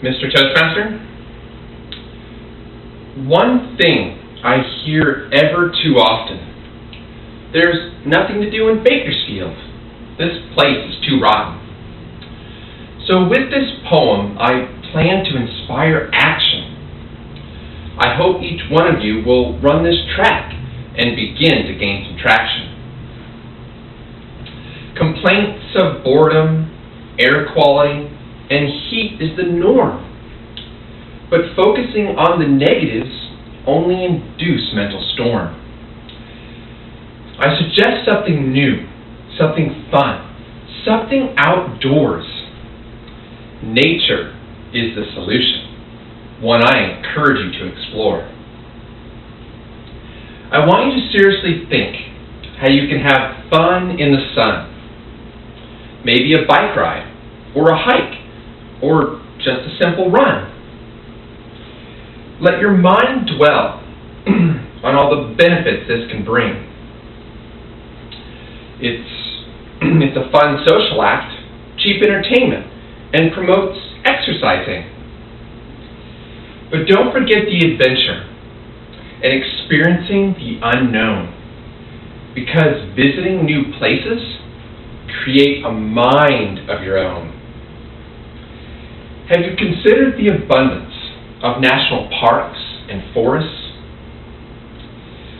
Mr. Toastmaster? One thing I hear ever too often: there's nothing to do in Bakersfield. This place is too rotten. So with this poem, I plan to inspire action. I hope each one of you will run this track and begin to gain some traction. Complaints of boredom, air quality, and heat is the norm. But focusing on the negatives only induce mental storm. I suggest something new, something fun, something outdoors. Nature is the solution, one I encourage you to explore. I want you to seriously think how you can have fun in the sun. Maybe a bike ride, or a hike, or just a simple run. Let your mind dwell on all the benefits this can bring. It's a fun social act, cheap entertainment, and promotes exercising. But don't forget the adventure and experiencing the unknown, because visiting new places create a mind of your own. Have you considered the abundance of national parks and forests?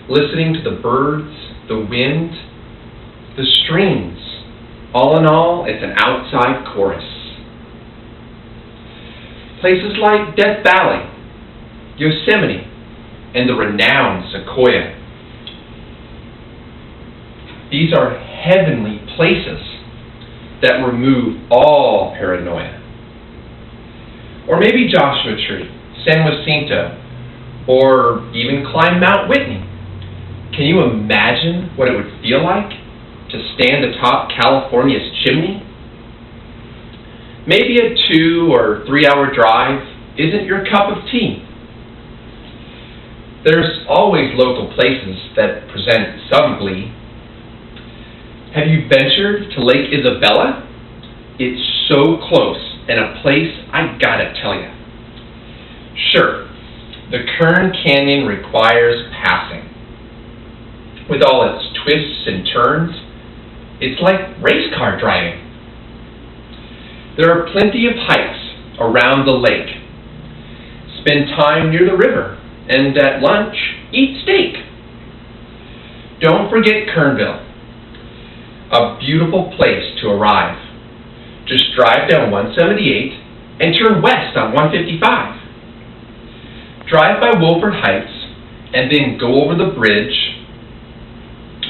Listening to the birds, the wind, the streams, all in all, it's an outside chorus. Places like Death Valley, Yosemite, and the renowned Sequoia. These are heavenly places that remove all paranoia. Or maybe Joshua Tree, San Jacinto, or even climb Mount Whitney. Can you imagine what it would feel like to stand atop California's chimney? Maybe a 2 or 3 hour drive isn't your cup of tea. There's always local places that present some glee. Have you ventured to Lake Isabella? It's so close, and a place I gotta tell you. Sure, the Kern Canyon requires passing. With all its twists and turns, it's like race car driving. There are plenty of hikes around the lake. Spend time near the river, and at lunch, eat steak. Don't forget Kernville, a beautiful place to arrive. Just drive down 178 and turn west on 155. Drive by Wolford Heights and then go over the bridge.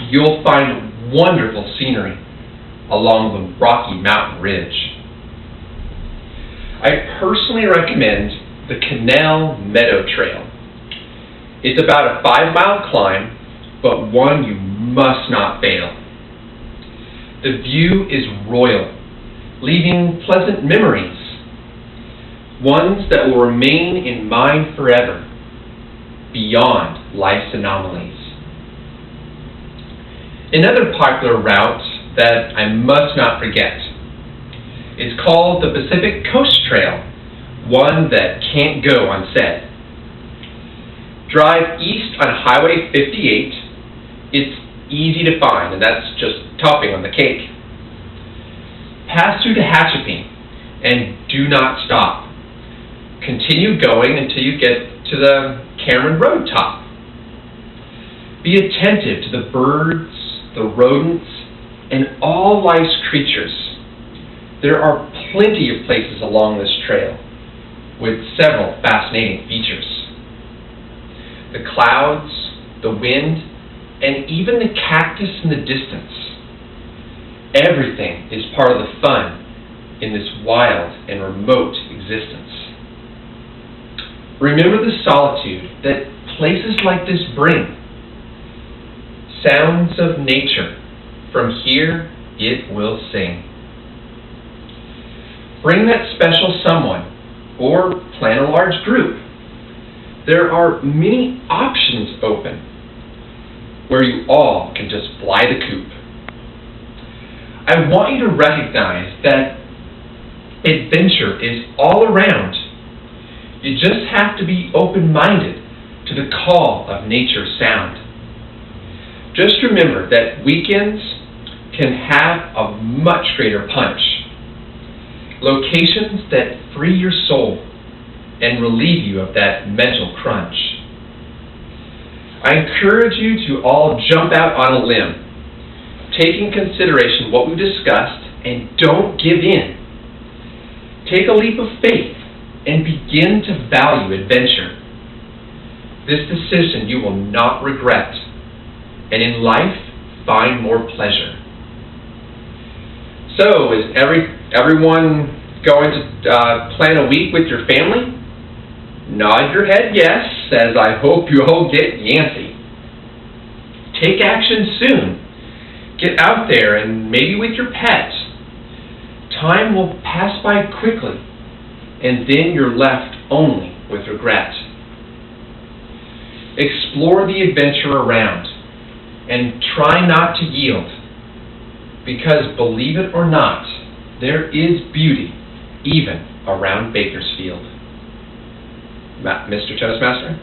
You'll find wonderful scenery along the Rocky Mountain Ridge. I personally recommend the Canal Meadow Trail. It's about a 5-mile climb, but one you must not fail. The view is royal, leaving pleasant memories, ones that will remain in mind forever, beyond life's anomalies. Another popular route that I must not forget is called the Pacific Coast Trail, one that can't go unsaid. Drive east on Highway 58. It's easy to find, and that's just topping on the cake. Pass through Tehachapi and do not stop. Continue going until you get to the Cameron Road top. Be attentive to the birds, the rodents, and all life's creatures. There are plenty of places along this trail with several fascinating features. The clouds, the wind, and even the cactus in the distance. Everything is part of the fun in this wild and remote existence. Remember the solitude that places like this bring. Sounds of nature, from here it will sing. Bring that special someone, or plan a large group. There are many options open where you all can just fly the coop. I want you to recognize that adventure is all around You just have to be open-minded to the call of nature's sound. Just remember that weekends can have a much greater punch. Locations that free your soul and relieve you of that mental crunch. I encourage you to all jump out on a limb, take in consideration what we've discussed, and don't give in. Take a leap of faith and begin to value adventure. This decision you will not regret, and in life, find more pleasure. So, is everyone going to plan a week with your family? Nod your head yes, as I hope you all get Yancey. Take action soon. Get out there and maybe with your pet. Time will pass by quickly, and then you're left only with regret. Explore the adventure around, and try not to yield, because believe it or not, there is beauty even around Bakersfield. Mr. Toastmaster?